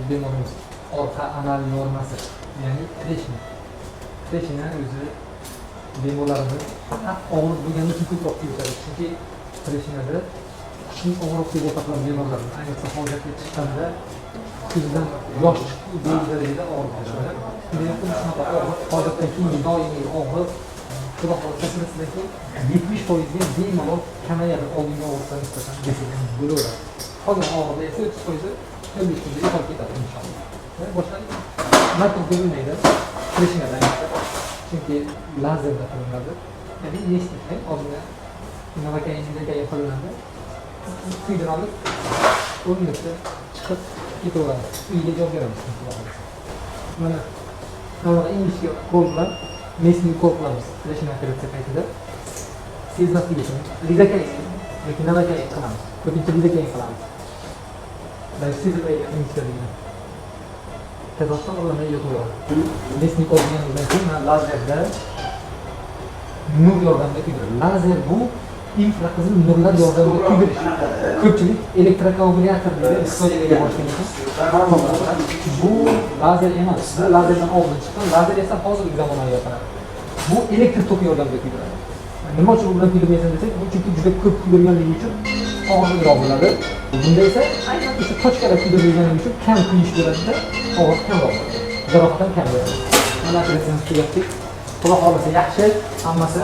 Bemorimiz orqa anal normasi, ya'ni treshna. Treshna o'zi bemorlarimiz faqat og'riq bo'lganda ko'proq tegishadi. Chunki treshnada kuchli og'riq deb atagan bemorlarimiz, ayniqsa hojatga chiqqanda ko'zidan yosh chiqib darajada og'riq bo'ladi. Shunaqa og'riq hojatdan keyin doimiy og'riq Xudo xohlasa sizdan keyin 70% ga bemalol kamayadi oldingi og'riqdan nisbatan desak bo'laveradi. Qolgan og'riqda esa 30% yo'qolib ketadi inshaalloh. Boshqa narsa bo'lmaydi. Treshnadan chunki lazerda qilinadi. Ya'ni eshitgan oldinda navakayinga qilinadi. Kuydirib olib, o'rnida chiqib ketaveradi. Uyga javob beramiz. Mana avval ingichka qo'l bilan mesni qo'l qilamiz. Treshna operatsiya paytida sezmaslik uchun rizakayin yoki navakayin qilamiz. Ko'pincha rizakayin qilamiz. Sezilmaydi ingichkaligini. Tezroqdan ularni yo'qoladi. Mesni qo'l deganimizdan keyin lazerda nur yordamida kuydiradi. Lazer bu infraqizil nurlar yordamida kuydirish. Ko'pchilik elektrokoagulyator deb istoyaga borishgan ekan. Bu lazer emas. Bu lazerdan oldin chiqqan. Lazer esa hozirgi zamonaviy apparat. Bu elektr toki yordamida kuydiradi. Nima uchun u bilan kuydirmaysan desak, bu chunki juda ko'p kuydirganligi uchun og'irroq bo'ladi. Bunda esa aynan o'sha tochkalar kuydirilganligi uchun kam kuyish bo'ladida, og'ir kamroq bo'ladi. Jarohat ham kam bo'ladi. Mana operatsiyani tugatdik. Xudo xohlasa yaxshi, hammasi